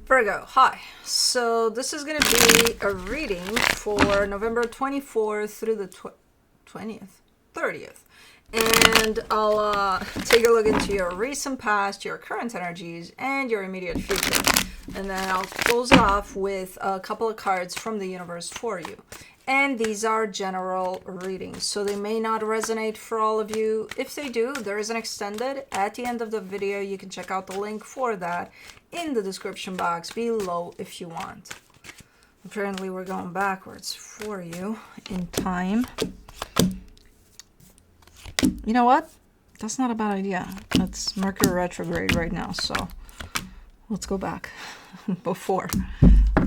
Virgo, hi. So this is going to be a reading for November 24th through the 20th, 30th. And I'll take a look into your recent past, your current energies, and your immediate future. And then I'll close off with a couple of cards from the universe for you. And these are general readings, so they may not resonate for all of you. If they do, there is an extended at the end of the video. You can check out the link for that in the description box below if you want. Apparently we're going backwards for you in time. You know what? That's not a bad idea. It's Mercury retrograde right now, so let's go back before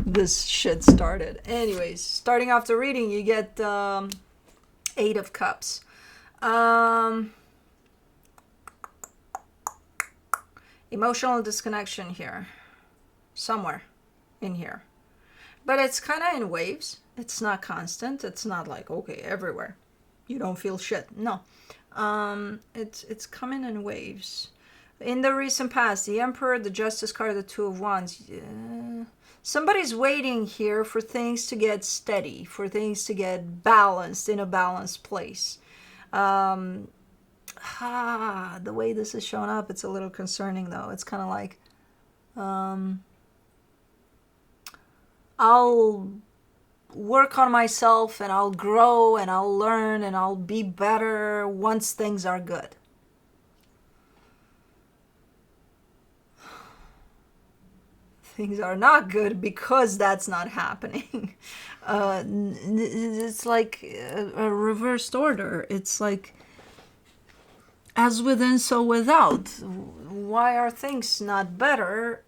this shit started. Anyways, starting off the reading, you get Eight of Cups. Emotional disconnection here. Somewhere in here. But it's kind of in waves. It's not constant. It's not like, okay, everywhere. You don't feel shit. No. It's coming in waves. In the recent past, the Emperor, the Justice card, the Two of Wands. Somebody's waiting here for things to get steady, for things to get balanced in a balanced place. The way this is showing up, it's a little concerning though. It's kind of like, I'll work on myself and I'll grow and I'll learn and I'll be better once things are good. Things are not good because that's not happening. It's like a reversed order. It's like as within, so without. Why are things not better?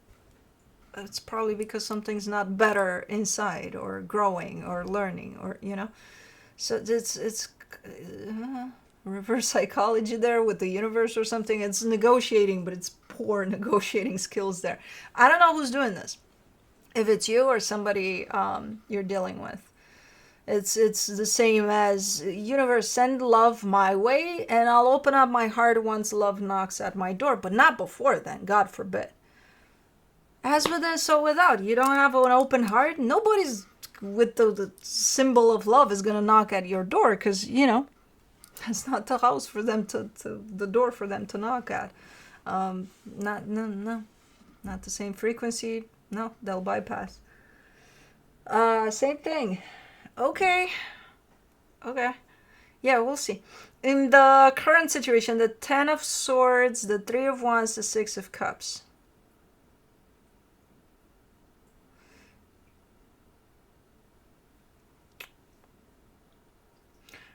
It's probably because something's not better inside, or growing, or learning, or So it's reverse psychology there with the universe or something. It's negotiating, but it's poor negotiating skills there. I don't know who's doing this. If it's you or somebody you're dealing with. It's the same as, universe, send love my way and I'll open up my heart once love knocks at my door. But not before then, God forbid. As within, so without. You don't have an open heart. Nobody's with the symbol of love is going to knock at your door because, that's not the house for them the door for them to knock at. Not the same frequency. No, they'll bypass. Same thing. Okay. Yeah, we'll see. In the current situation, the Ten of Swords, the Three of Wands, the Six of Cups.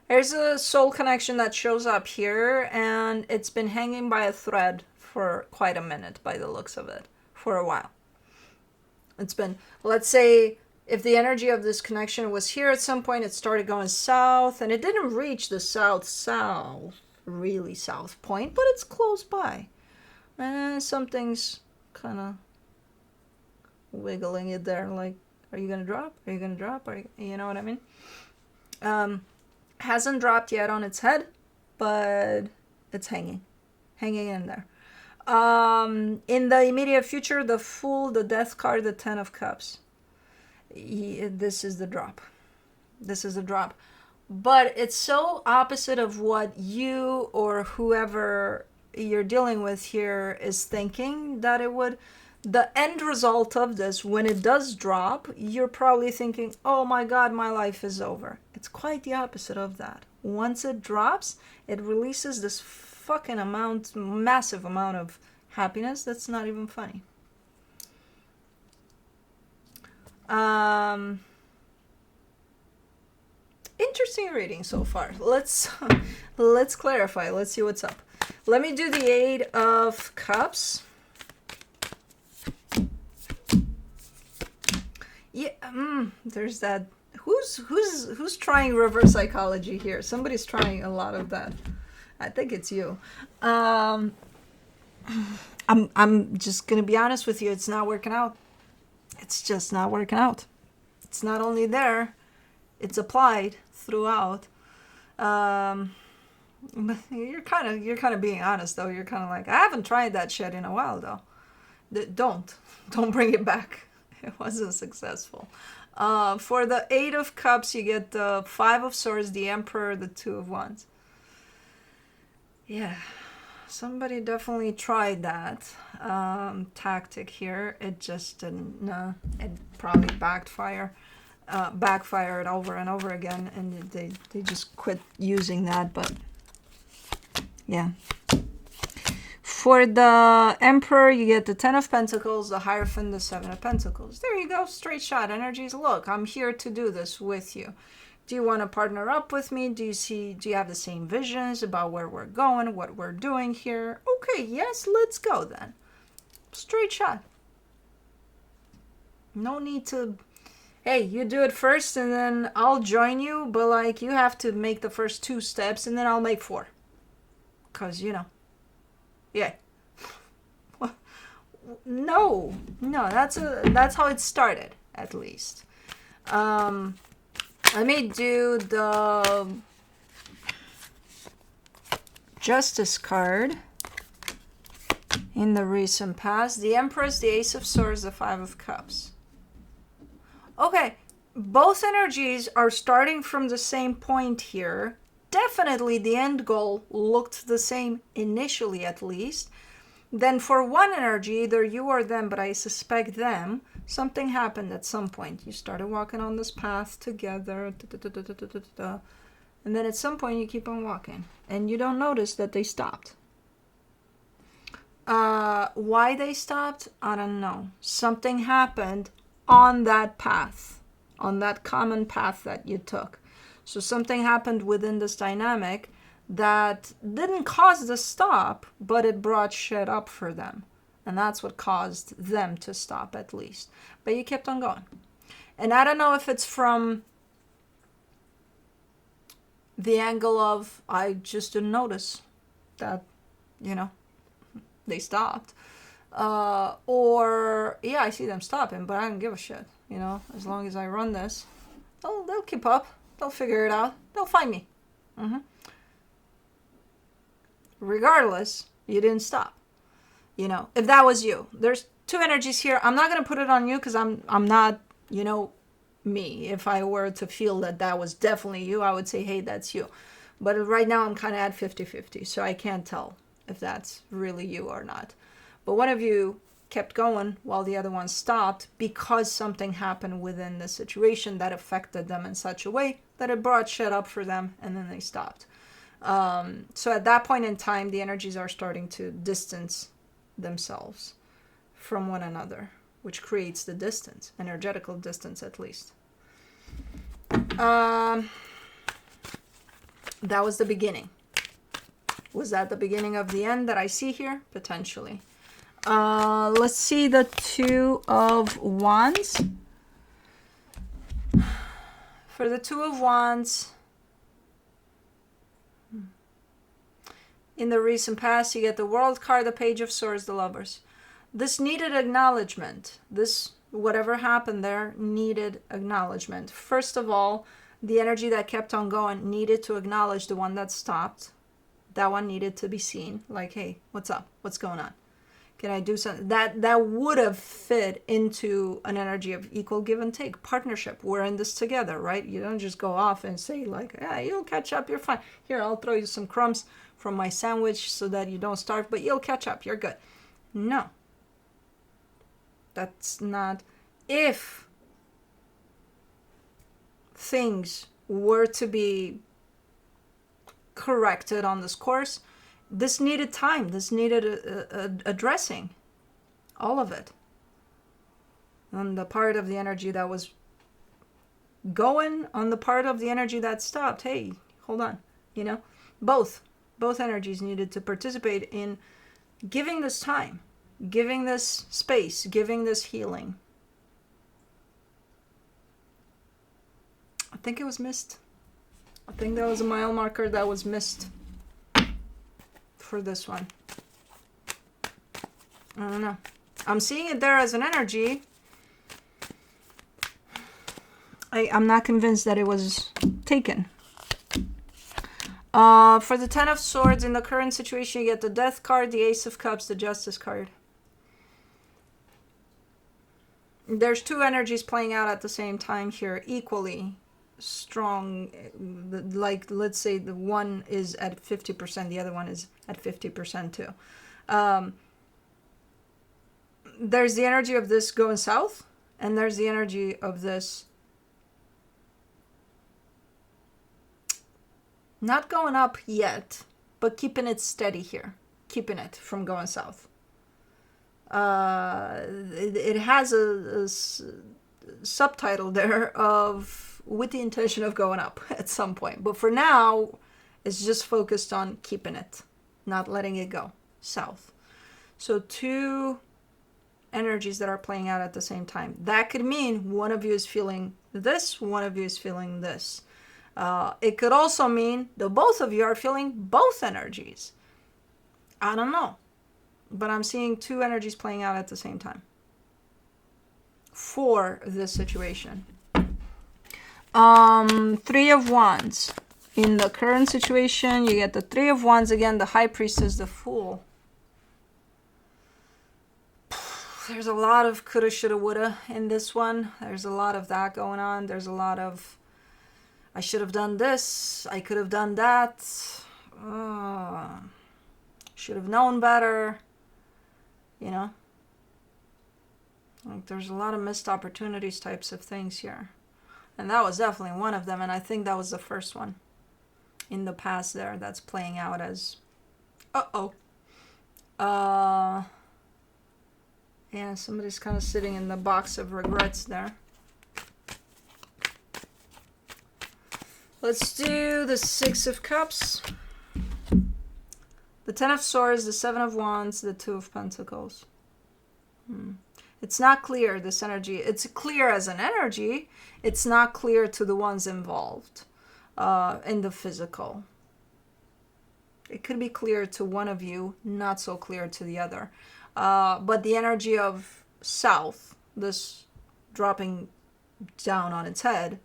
There's a soul connection that shows up here, and it's been hanging by a thread for quite a minute by the looks of it, for a while. It's been, let's say, if the energy of this connection was here at some point, it started going south, and it didn't reach the really south point, but it's close by. And something's kind of wiggling it there, like, are you going to drop? Are you going to drop? You know what I mean? Hasn't dropped yet on its head, but it's hanging in there. In the immediate future, the Fool, the Death card, the Ten of Cups. This is the drop. But it's so opposite of what you or whoever you're dealing with here is thinking that it would. The end result of this, when it does drop, you're probably thinking, oh my God, my life is over. It's quite the opposite of that. Once it drops, it releases this fucking massive amount of happiness that's not even funny. Interesting reading so far. Let's clarify. Let's see what's up. Let me do the Eight of Cups. Yeah, there's that. Who's trying reverse psychology here? Somebody's trying a lot of that. I think it's you. I'm just gonna be honest with you. It's not working out. It's just not working out. It's not only there, it's applied throughout. You're kind of being honest though. You're kind of like, I haven't tried that shit in a while though. Don't bring it back. It wasn't successful. For the Eight of Cups, you get the Five of Swords, the Emperor, the Two of Wands. Yeah, somebody definitely tried that tactic here. It just didn't. No, it probably backfired over and over again, and they just quit using that. But yeah. For the Emperor, you get the Ten of Pentacles, the Hierophant, the Seven of Pentacles. There you go, straight shot energies. Look, I'm here to do this with you. Do you want to partner up with me? Do you have the same visions about where we're going, what we're doing here? Okay, yes, let's go then. Straight shot. No need to, hey, you do it first and then I'll join you, but like you have to make the first 2 steps and then I'll make 4. Because, you know, yeah. No, that's how it started, at least. Let me do the Justice card in the recent past. The Empress, the Ace of Swords, the Five of Cups. Okay, both energies are starting from the same point here. Definitely the end goal looked the same initially, at least. Then for one energy, either you or them, but I suspect them, something happened at some point. You started walking on this path together, and then at some point you keep on walking, and you don't notice that they stopped. Why they stopped, I don't know. Something happened on that path, on that common path that you took. So something happened within this dynamic that didn't cause the stop, but it brought shit up for them. And that's what caused them to stop, at least. But you kept on going. And I don't know if it's from the angle of, I just didn't notice that, you know, they stopped. Or, yeah, I see them stopping, but I don't give a shit. You know, as long as I run this, they'll keep up. They'll figure it out. They'll find me. Regardless, you didn't stop. You know, if that was you, there's 2 energies here. I'm not going to put it on you because I'm not, you know, me. If I were to feel that was definitely you, I would say, hey, that's you. But right now I'm kind of at 50-50, so I can't tell if that's really you or not. But one of you kept going while the other one stopped because something happened within the situation that affected them in such a way that it brought shit up for them, and then they stopped. So at that point in time, the energies are starting to distance themselves from one another, which creates the distance, energetical distance at least. That was the beginning. Was that the beginning of the end that I see here? Potentially. Let's see the Two of Wands. For the Two of Wands, in the recent past, you get the World card, the Page of Swords, the Lovers. This needed acknowledgement. This, whatever happened there, needed acknowledgement. First of all, the energy that kept on going needed to acknowledge the one that stopped. That one needed to be seen. Like, hey, what's up? What's going on? Can I do something? That would have fit into an energy of equal give and take. Partnership. We're in this together, right? You don't just go off and say like, yeah, you'll catch up. You're fine. Here, I'll throw you some crumbs from my sandwich so that you don't starve, but you'll catch up. You're good. No. That's not. If things were to be corrected on this course, this needed time. This needed addressing. All of it. On the part of the energy that was going, on the part of the energy that stopped. Hey, hold on. You know, both energies needed to participate in giving this time, giving this space, giving this healing. I think it was missed. I think that was a mile marker that was missed for this one. I don't know. I'm seeing it there as an energy. I'm not convinced that it was taken. For the Ten of Swords, in the current situation, you get the Death card, the Ace of Cups, the Justice card. there's two energies playing out at the same time here, equally strong. Like, let's say the one is at 50%, the other one is at 50% too. There's the energy of this going south, and there's the energy of this not going up yet, but keeping it steady here, keeping it from going south. It has a subtitle there of with the intention of going up at some point. But for now, it's just focused on keeping it, not letting it go south. So two energies that are playing out at the same time. That could mean one of you is feeling this, one of you is feeling this. It could also mean the both of you are feeling both energies. I don't know. But I'm seeing two energies playing out at the same time for this situation. Three of Wands. In the current situation, you get the Three of Wands again, the High Priestess, the Fool. There's a lot of coulda, shoulda, woulda in this one. There's a lot of that going on. There's a lot of I should have done this. I could have done that. Should have known better. You know? Like, there's a lot of missed opportunities types of things here. And that was definitely one of them. And I think that was the first one in the past there that's playing out as yeah, somebody's kind of sitting in the box of regrets there. Let's do the Six of Cups, the Ten of Swords, the Seven of Wands, the Two of Pentacles. It's not clear, this energy. It's clear as an energy. It's not clear to the ones involved in the physical. It could be clear to one of you, not so clear to the other. But the energy of South, this dropping down on its head,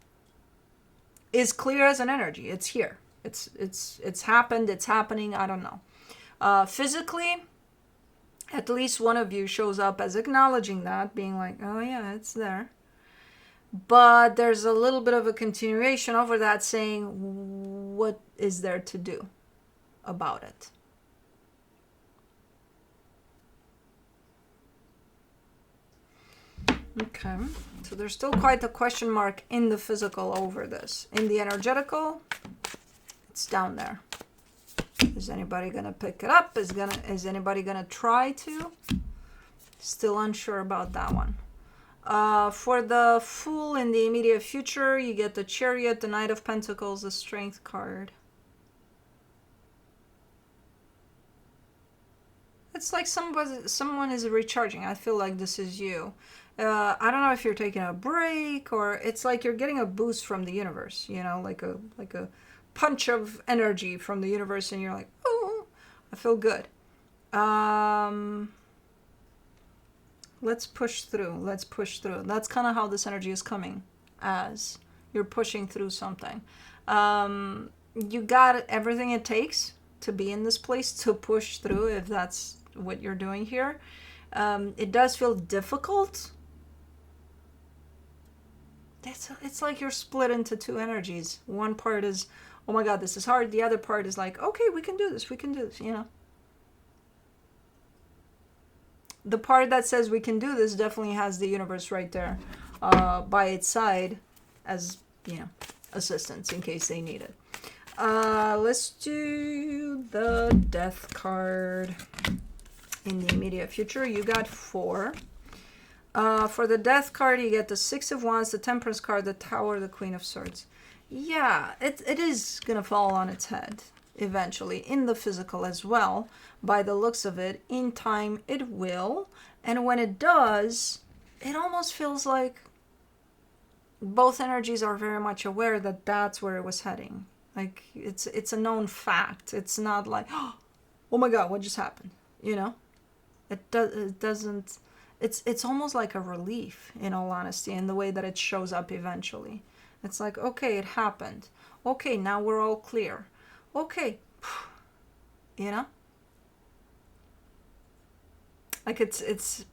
is clear as an energy. It's here. It's happened. It's happening. I don't know. Physically, at least one of you shows up as acknowledging that, being like, oh yeah, it's there. But there's a little bit of a continuation over that, saying, what is there to do about it? Okay, so there's still quite a question mark in the physical over this. In the energetical, it's down there. Is anybody gonna pick it up? Is anybody gonna try to? Still unsure about that one. For the Fool in the immediate future, you get the Chariot, the Knight of Pentacles, the Strength card. It's like someone is recharging. I feel like this is you. I don't know if you're taking a break, or it's like you're getting a boost from the universe, you know, like a punch of energy from the universe, and you're like, oh, I feel good. Let's push through. Let's push through. That's kind of how this energy is coming, as you're pushing through something. You got everything it takes to be in this place, to push through, if that's what you're doing here. It does feel difficult. It's like you're split into two energies. One part is, oh my God, this is hard. The other part is like, okay, we can do this, you know. The part that says we can do this definitely has the universe right there by its side as, you know, assistance in case they need it. Let's do the Death card. In the immediate future, you got 4. For the Death card, you get the Six of Wands, the Temperance card, the Tower, the Queen of Swords. Yeah, it is going to fall on its head eventually, in the physical as well. By the looks of it, in time it will. And when it does, it almost feels like both energies are very much aware that that's where it was heading. Like, it's a known fact. It's not like, oh my God, what just happened? You know? It doesn't, it's almost like a relief, in all honesty, in the way that it shows up eventually. It's like, okay, it happened. Okay, now we're all clear. Okay, you know? Like, it's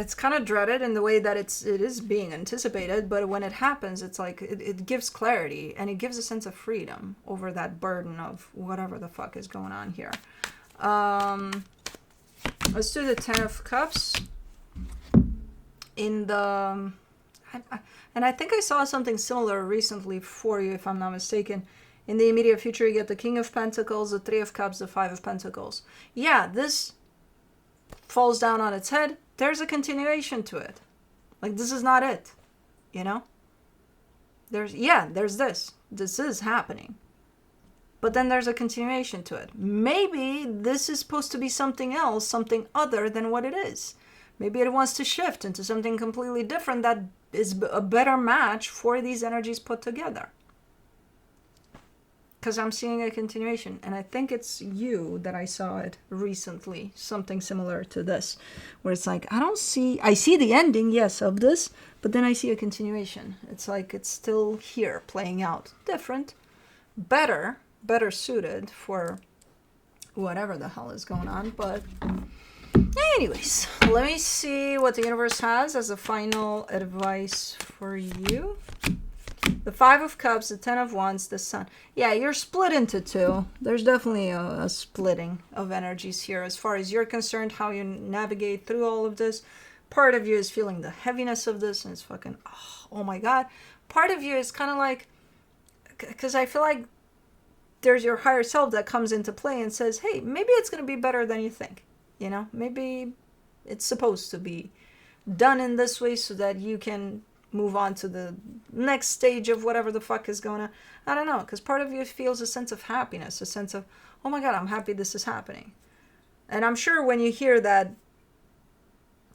it's kind of dreaded in the way that it is being anticipated, but when it happens, it's like it gives clarity and it gives a sense of freedom over that burden of whatever the fuck is going on here. Let's do the Ten of Cups. In the and I think I saw something similar recently for you, if I'm not mistaken. In the immediate future, you get the King of Pentacles, the Three of Cups, the Five of Pentacles. Yeah, this falls down on its head. There's a continuation to it. Like, this is not it, you know? There's this. This is happening. But then there's a continuation to it. Maybe this is supposed to be something else, something other than what it is. Maybe it wants to shift into something completely different that is a better match for these energies put together. Because I'm seeing a continuation. And I think it's you that I saw it recently. Something similar to this. Where it's like, I see the ending, yes, of this. But then I see a continuation. It's like it's still here playing out. Different. Better suited for whatever the hell is going on. But anyways, let me see what the universe has as a final advice for you. The Five of Cups, the Ten of Wands, the Sun. Yeah, you're split into two. There's definitely a splitting of energies here as far as you're concerned, how you navigate through all of this. Part of you is feeling the heaviness of this and it's fucking, oh my God. Part of you is kind of like, because I feel like there's your higher self that comes into play and says, hey, maybe it's going to be better than you think. You know, maybe it's supposed to be done in this way so that you can move on to the next stage of whatever the fuck is going on. I don't know, because part of you feels a sense of happiness, a sense of, oh my God, I'm happy this is happening. And I'm sure when you hear that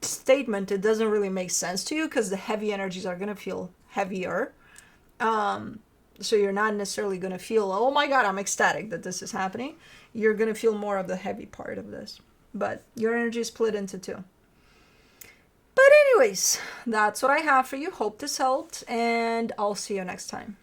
statement, it doesn't really make sense to you because the heavy energies are going to feel heavier. So you're not necessarily going to feel, oh my God, I'm ecstatic that this is happening. You're going to feel more of the heavy part of this. But your energy is split into two. But anyways, that's what I have for you. Hope this helped, and I'll see you next time.